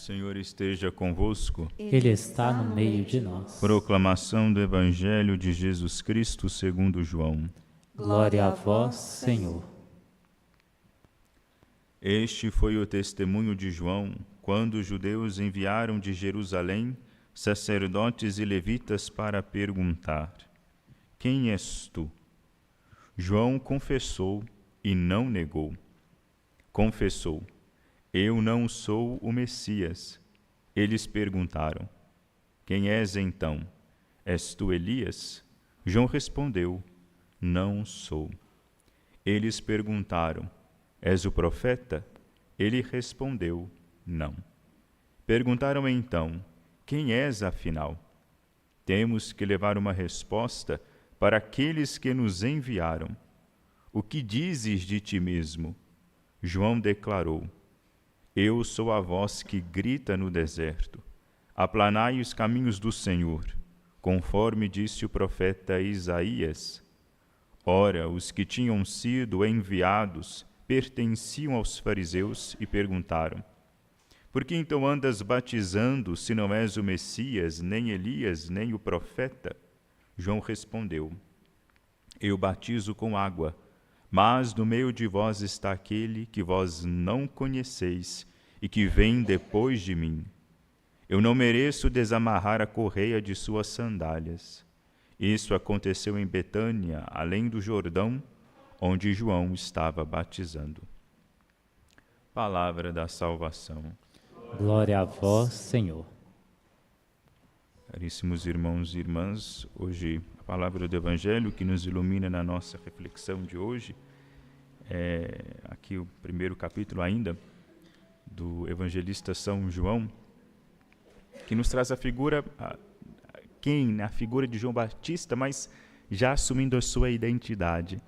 Senhor esteja convosco. Ele está no meio de nós. Proclamação do Evangelho de Jesus Cristo segundo João. Glória a vós, Senhor. Este foi o testemunho de João, quando os judeus enviaram de Jerusalém sacerdotes e levitas para perguntar: Quem és tu? João confessou e não negou. Confessou: Eu não sou o Messias. Eles perguntaram: Quem és então? És tu Elias? João respondeu: Não sou. Eles perguntaram: És o profeta? Ele respondeu: Não. Perguntaram então: Quem és afinal? Temos que levar uma resposta para aqueles que nos enviaram. O que dizes de ti mesmo? João declarou: Eu sou a voz que grita no deserto. Aplanai os caminhos do Senhor, conforme disse o profeta Isaías. Ora, os que tinham sido enviados pertenciam aos fariseus e perguntaram: Por que então andas batizando, se não és o Messias, nem Elias, nem o profeta? João respondeu: Eu batizo com água, mas no meio de vós está aquele que vós não conheceis e que vem depois de mim. Eu não mereço desamarrar a correia de suas sandálias. Isso aconteceu em Betânia, além do Jordão, onde João estava batizando. Palavra da salvação. Glória a vós, Senhor. Caríssimos irmãos e irmãs, hoje a palavra do Evangelho que nos ilumina na nossa reflexão de hoje é aqui o primeiro capítulo ainda do evangelista São João, que nos traz a figura, a figura de João Batista, mas já assumindo a sua identidade.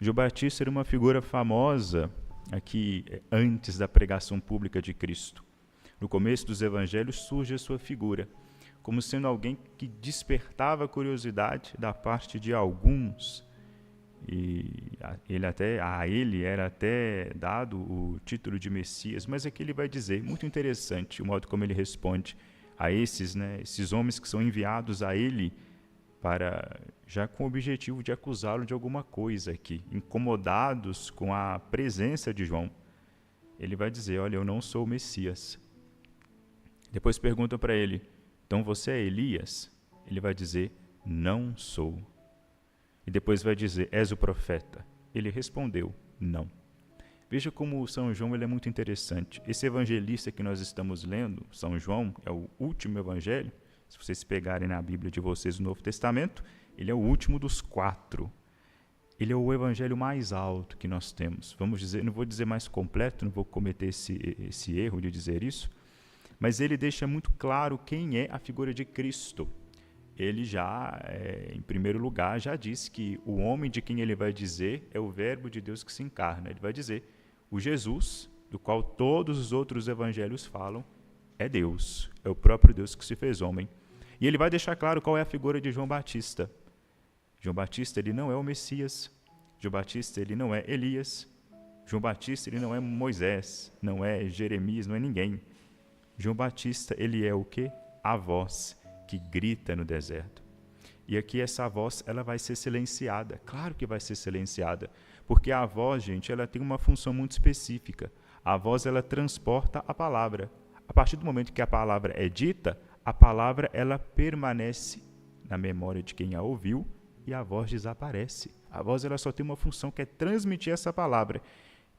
João Batista era uma figura famosa aqui antes da pregação pública de Cristo. No começo dos evangelhos surge a sua figura, como sendo alguém que despertava a curiosidade da parte de alguns. E a ele era até dado o título de Messias, mas aqui ele vai dizer, muito interessante o modo como ele responde a esses homens que são enviados a ele já com o objetivo de acusá-lo de alguma coisa aqui, incomodados com a presença de João. Ele vai dizer: olha, eu não sou o Messias. Depois perguntam para ele: então você é Elias? Ele vai dizer: não sou. E depois vai dizer: és o profeta? Ele respondeu: não. Veja como São João ele é muito interessante. Esse evangelista que nós estamos lendo, São João, é o último evangelho. Se vocês pegarem na Bíblia de vocês o Novo Testamento, ele é o último dos 4. Ele é o evangelho mais alto que nós temos. Vamos dizer, não vou dizer mais completo, não vou cometer esse erro de dizer isso, mas ele deixa muito claro quem é a figura de Cristo. Ele já, em primeiro lugar, já disse que o homem de quem ele vai dizer é o verbo de Deus que se encarna. Ele vai dizer: o Jesus, do qual todos os outros evangelhos falam, é Deus, é o próprio Deus que se fez homem. E ele vai deixar claro qual é a figura de João Batista. João Batista, ele não é o Messias. João Batista, ele não é Elias. João Batista, ele não é Moisés, não é Jeremias, não é ninguém. João Batista, ele é o quê? A voz que grita no deserto. E aqui essa voz, ela vai ser silenciada. Claro que vai ser silenciada, porque a voz, gente, ela tem uma função muito específica. A voz, ela transporta a palavra. A partir do momento que a palavra é dita, a palavra, ela permanece na memória de quem a ouviu e a voz desaparece. A voz, ela só tem uma função, que é transmitir essa palavra.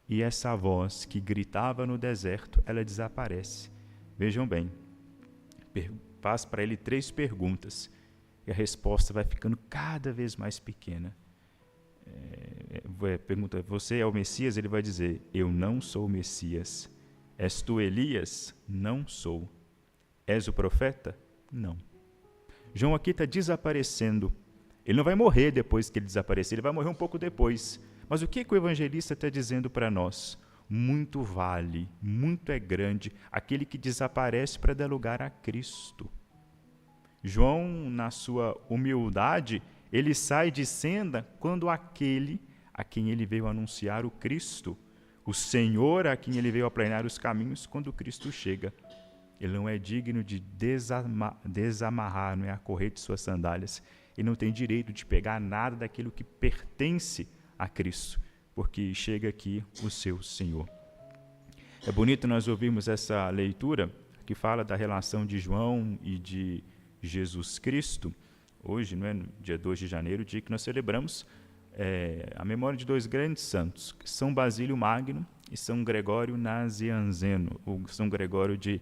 E essa voz que gritava no deserto, ela desaparece. Vejam bem, faz para ele 3 perguntas e a resposta vai ficando cada vez mais pequena. Pergunta: você é o Messias? Ele vai dizer: eu não sou o Messias. És tu Elias? Não sou. És o profeta? Não. João aqui está desaparecendo. Ele não vai morrer depois que ele desaparecer, ele vai morrer um pouco depois. Mas o que o evangelista está dizendo para nós? Muito vale, muito é grande aquele que desaparece para dar lugar a Cristo. João, na sua humildade, ele sai de cena quando aquele a quem ele veio anunciar o Cristo, o Senhor a quem ele veio aplanar os caminhos, quando Cristo chega. Ele não é digno de desamarrar, não é, a correia de suas sandálias. Ele não tem direito de pegar nada daquilo que pertence a Cristo, porque chega aqui o seu Senhor. É bonito nós ouvirmos essa leitura que fala da relação de João e de Jesus Cristo. Hoje, não é, no dia 2 de janeiro, dia que nós celebramos a memória de dois grandes santos, São Basílio Magno e São Gregório Nazianzeno, ou São Gregório de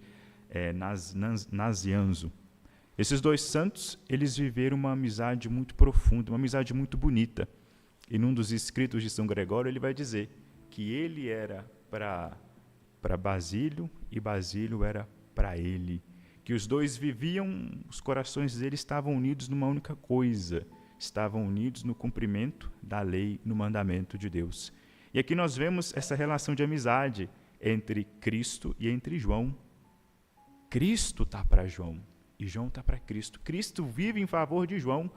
Nazianzo. Esses dois santos, eles viveram uma amizade muito profunda, uma amizade muito bonita. E num dos escritos de São Gregório, ele vai dizer que ele era para Basílio e Basílio era para ele. Que os dois viviam, os corações deles estavam unidos numa única coisa, estavam unidos no cumprimento da lei, no mandamento de Deus. E aqui nós vemos essa relação de amizade entre Cristo e entre João. Cristo está para João e João está para Cristo. Cristo vive em favor de João.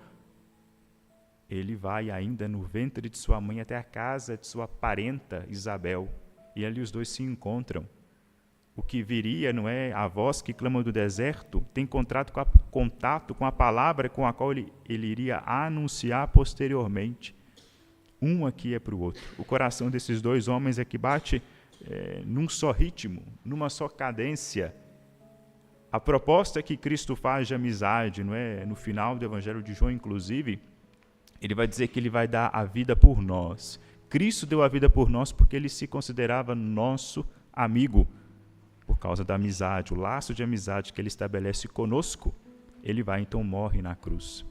Ele vai ainda no ventre de sua mãe até a casa de sua parenta Isabel, e ali os dois se encontram. O que viria, não é, a voz que clama do deserto, tem contato com a palavra com a qual ele iria anunciar posteriormente. Um aqui é para o outro. O coração desses dois homens é que bate num só ritmo, numa só cadência. A proposta que Cristo faz de amizade, não é, no final do Evangelho de João, inclusive, ele vai dizer que ele vai dar a vida por nós. Cristo deu a vida por nós porque ele se considerava nosso amigo. Por causa da amizade, o laço de amizade que ele estabelece conosco, ele vai então morre na cruz.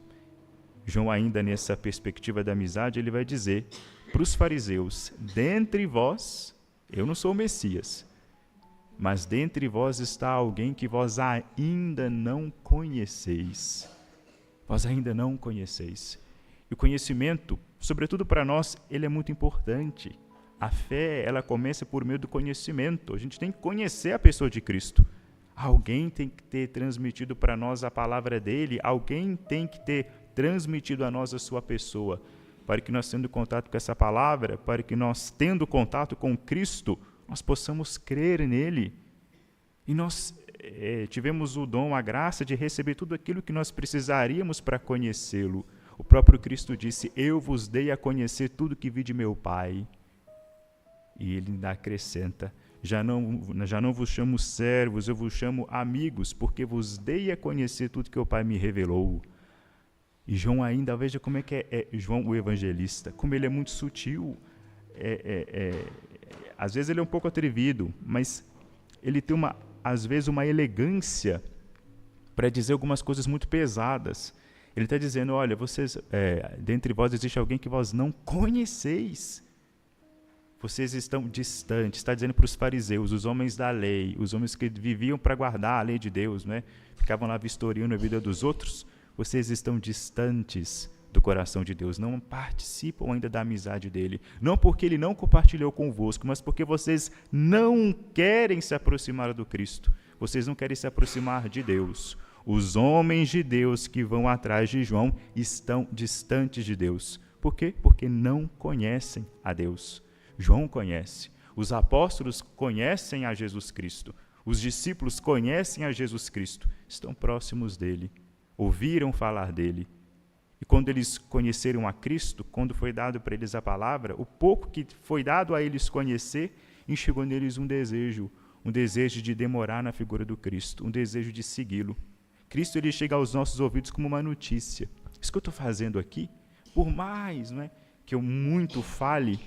João, ainda nessa perspectiva da amizade, ele vai dizer para os fariseus: dentre vós, eu não sou o Messias, mas dentre vós está alguém que vós ainda não conheceis. Vós ainda não conheceis. E o conhecimento, sobretudo para nós, ele é muito importante. A fé, ela começa por meio do conhecimento. A gente tem que conhecer a pessoa de Cristo. Alguém tem que ter transmitido para nós a palavra dele, alguém tem que ter transmitido a nós a sua pessoa, para que nós, tendo contato com essa palavra, para que nós, tendo contato com Cristo, nós possamos crer nele. E nós tivemos o dom, a graça de receber tudo aquilo que nós precisaríamos para conhecê-lo. O próprio Cristo disse: eu vos dei a conhecer tudo que vi de meu Pai. E ele ainda acrescenta: já não vos chamo servos, eu vos chamo amigos, porque vos dei a conhecer tudo que o Pai me revelou. E João ainda, veja como é que é João o evangelista, como ele é muito sutil. Às vezes ele é um pouco atrevido, mas ele tem às vezes uma elegância para dizer algumas coisas muito pesadas. Ele está dizendo: olha, vocês, dentre vós existe alguém que vós não conheceis. Vocês estão distantes. Está dizendo para os fariseus, os homens da lei, os homens que viviam para guardar a lei de Deus, né? Ficavam lá vistoriando a vida dos outros. Vocês estão distantes do coração de Deus, não participam ainda da amizade dele. Não porque ele não compartilhou convosco, mas porque vocês não querem se aproximar do Cristo. Vocês não querem se aproximar de Deus. Os homens de Deus que vão atrás de João estão distantes de Deus. Por quê? Porque não conhecem a Deus. João conhece. Os apóstolos conhecem a Jesus Cristo. Os discípulos conhecem a Jesus Cristo. Estão próximos dele. Ouviram falar dele. E quando eles conheceram a Cristo, quando foi dado para eles a palavra, o pouco que foi dado a eles conhecer, enxergou neles um desejo de demorar na figura do Cristo, um desejo de segui-lo. Cristo, ele chega aos nossos ouvidos como uma notícia. Isso que eu estou fazendo aqui, por mais, não é, que eu muito fale,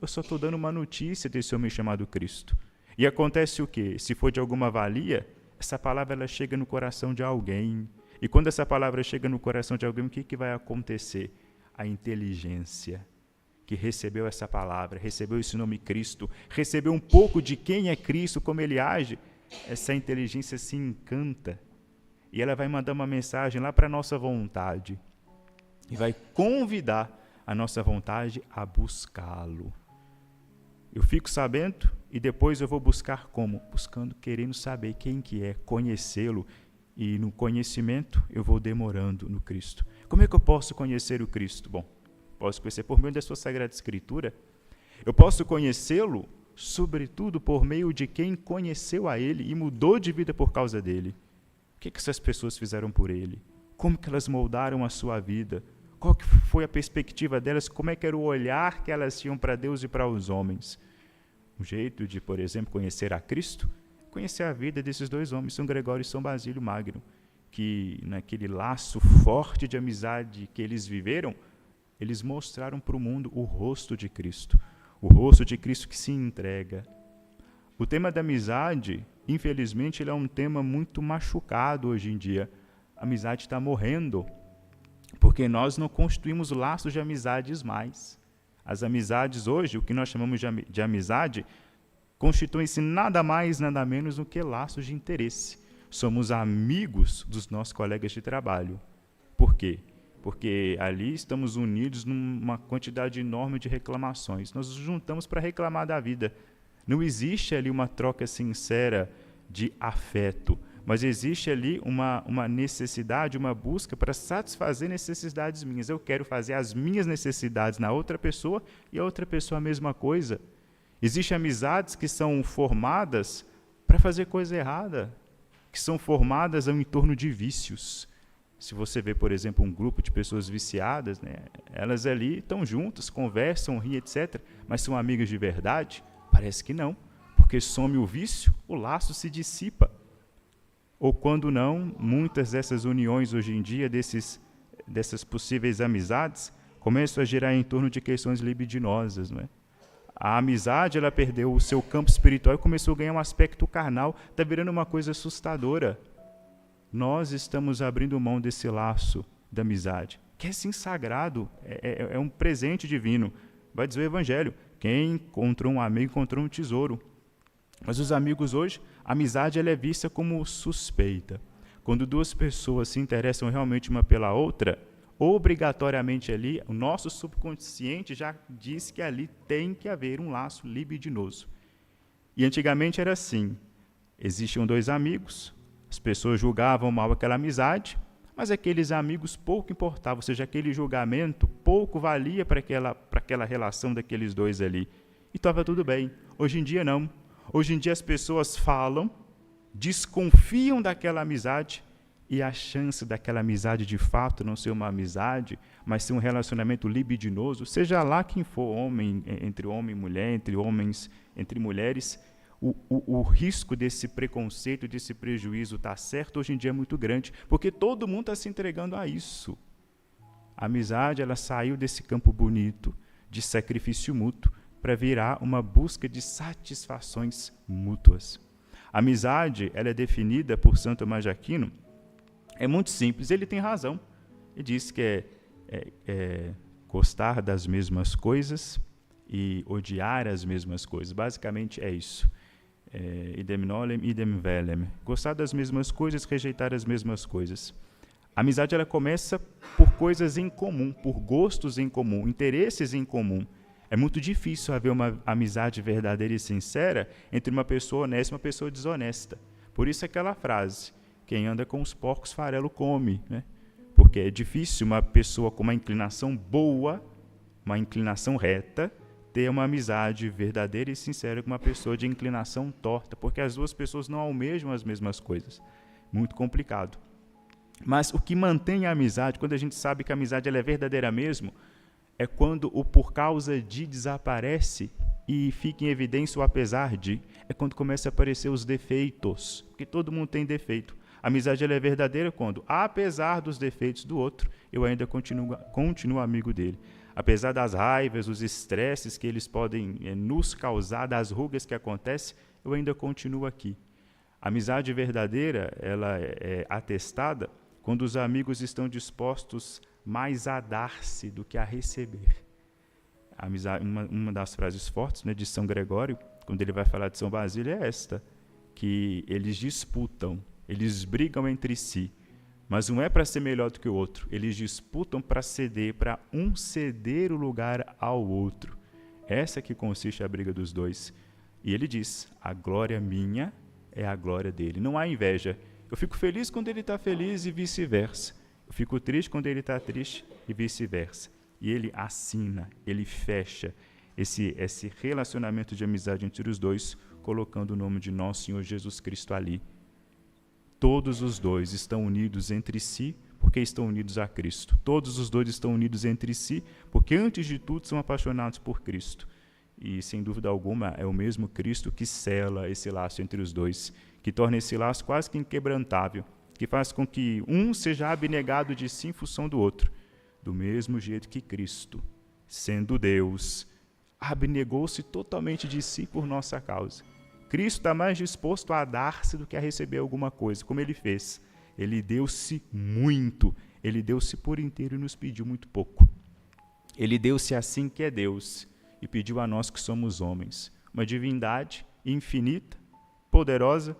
eu só estou dando uma notícia desse homem chamado Cristo. E acontece o quê? Se for de alguma valia, essa palavra ela chega no coração de alguém. E quando essa palavra chega no coração de alguém, o que vai acontecer? A inteligência que recebeu essa palavra, recebeu esse nome Cristo, recebeu um pouco de quem é Cristo, como ele age, essa inteligência se encanta. E ela vai mandar uma mensagem lá para a nossa vontade. E vai convidar a nossa vontade a buscá-lo. Eu fico sabendo e depois eu vou buscar como? Buscando, querendo saber quem que é, conhecê-lo. E no conhecimento eu vou demorando no Cristo. Como é que eu posso conhecer o Cristo? Bom, posso conhecer por meio da sua Sagrada Escritura. Eu posso conhecê-lo sobretudo por meio de quem conheceu a Ele e mudou de vida por causa dele. O que essas pessoas fizeram por Ele? Como que elas moldaram a sua vida? Qual que foi a perspectiva delas? Como é que era o olhar que elas tinham para Deus e para os homens? Um jeito de, por exemplo, conhecer a Cristo, conhecer a vida desses dois homens, São Gregório e São Basílio Magno, que naquele laço forte de amizade que eles viveram, eles mostraram para o mundo o rosto de Cristo que se entrega. O tema da amizade, infelizmente, ele é um tema muito machucado hoje em dia. A amizade está morrendo, porque nós não constituímos laços de amizades mais. As amizades hoje, o que nós chamamos de amizade, constituem-se nada mais, nada menos do que laços de interesse. Somos amigos dos nossos colegas de trabalho. Por quê? Porque ali estamos unidos numa quantidade enorme de reclamações. Nós nos juntamos para reclamar da vida. Não existe ali uma troca sincera de afeto, mas existe ali uma necessidade, uma busca para satisfazer necessidades minhas. Eu quero fazer as minhas necessidades na outra pessoa e a outra pessoa a mesma coisa. Existem amizades que são formadas para fazer coisa errada, que são formadas em torno de vícios. Se você vê, por exemplo, um grupo de pessoas viciadas, né, elas ali estão juntas, conversam, riem, etc., mas são amigas de verdade? Parece que não, porque some o vício, o laço se dissipa. Ou quando não, muitas dessas uniões hoje em dia, dessas possíveis amizades, começam a girar em torno de questões libidinosas. Não é? A amizade, ela perdeu o seu campo espiritual e começou a ganhar um aspecto carnal, está virando uma coisa assustadora. Nós estamos abrindo mão desse laço da amizade, que é sim sagrado, é um presente divino. Vai dizer o Evangelho, quem encontrou um amigo encontrou um tesouro. Mas os amigos hoje, a amizade ela é vista como suspeita. Quando duas pessoas se interessam realmente uma pela outra, obrigatoriamente ali, o nosso subconsciente já diz que ali tem que haver um laço libidinoso. E antigamente era assim, existiam dois amigos, as pessoas julgavam mal aquela amizade, mas aqueles amigos pouco importavam, ou seja, aquele julgamento pouco valia para aquela relação daqueles dois ali. E estava tudo bem. Hoje em dia não. Hoje em dia as pessoas falam, desconfiam daquela amizade, e a chance daquela amizade de fato não ser uma amizade, mas ser um relacionamento libidinoso, seja lá quem for, entre homem e mulher, entre homens, entre mulheres, o risco desse preconceito, desse prejuízo estar certo, hoje em dia é muito grande, porque todo mundo está se entregando a isso. A amizade, ela saiu desse campo bonito, de sacrifício mútuo, para virar uma busca de satisfações mútuas. A amizade, ela é definida por Santo Tomás de Aquino, é muito simples, ele tem razão. Ele diz que é gostar das mesmas coisas e odiar as mesmas coisas. Basicamente é isso. Idem nolem, idem velem. Gostar das mesmas coisas, rejeitar as mesmas coisas. A amizade ela começa por coisas em comum, por gostos em comum, interesses em comum. É muito difícil haver uma amizade verdadeira e sincera entre uma pessoa honesta e uma pessoa desonesta. Por isso aquela frase, quem anda com os porcos farelo come, né? Porque é difícil uma pessoa com uma inclinação boa, uma inclinação reta, ter uma amizade verdadeira e sincera com uma pessoa de inclinação torta, porque as duas pessoas não almejam as mesmas coisas. Muito complicado. Mas o que mantém a amizade, quando a gente sabe que a amizade ela é verdadeira mesmo, é quando o por causa de desaparece e fica em evidência o apesar de, é quando começam a aparecer os defeitos, porque todo mundo tem defeito. A amizade ela é verdadeira quando, apesar dos defeitos do outro, eu ainda continuo amigo dele. Apesar das raivas, dos estresses que eles podem nos causar, das rugas que acontecem, eu ainda continuo aqui. A amizade verdadeira ela é atestada quando os amigos estão dispostos mais a dar-se do que a receber. A amizade, uma das frases fortes, né, de São Gregório, quando ele vai falar de São Basílio, é esta, que eles disputam, eles brigam entre si, mas não é para ser melhor do que o outro, eles disputam para ceder, para um ceder o lugar ao outro. Essa que consiste a briga dos dois. E ele diz, a glória minha é a glória dele. Não há inveja. Eu fico feliz quando ele está feliz e vice-versa. Eu fico triste quando ele está triste e vice-versa. E ele assina, ele fecha, esse relacionamento de amizade entre os dois, colocando o nome de nosso Senhor Jesus Cristo ali. Todos os dois estão unidos entre si porque estão unidos a Cristo. Todos os dois estão unidos entre si porque, antes de tudo, são apaixonados por Cristo. E, sem dúvida alguma, é o mesmo Cristo que sela esse laço entre os dois, que torna esse laço quase que inquebrantável, que faz com que um seja abnegado de si em função do outro, do mesmo jeito que Cristo, sendo Deus, abnegou-se totalmente de si por nossa causa. Cristo está mais disposto a dar-se do que a receber alguma coisa, como ele fez. Ele deu-se muito, ele deu-se por inteiro e nos pediu muito pouco. Ele deu-se assim que é Deus e pediu a nós que somos homens, uma divindade infinita, poderosa,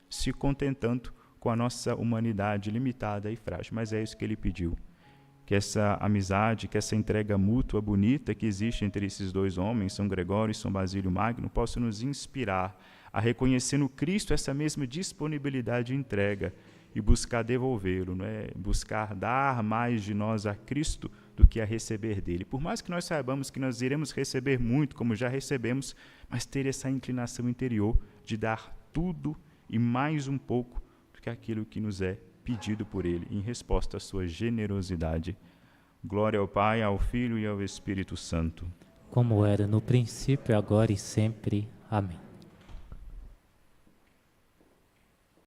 se contentando com a nossa humanidade limitada e frágil. Mas é isso que ele pediu. Que essa amizade, que essa entrega mútua bonita que existe entre esses dois homens, São Gregório e São Basílio Magno, possa nos inspirar a reconhecer no Cristo essa mesma disponibilidade de entrega e buscar devolvê-lo, não é? Buscar dar mais de nós a Cristo do que a receber dele. Por mais que nós saibamos que nós iremos receber muito, como já recebemos, mas ter essa inclinação interior de dar tudo e mais um pouco do que aquilo que nos é pedido por ele, em resposta à sua generosidade. Glória ao Pai, ao Filho e ao Espírito Santo. Como era no princípio, agora e sempre. Amém.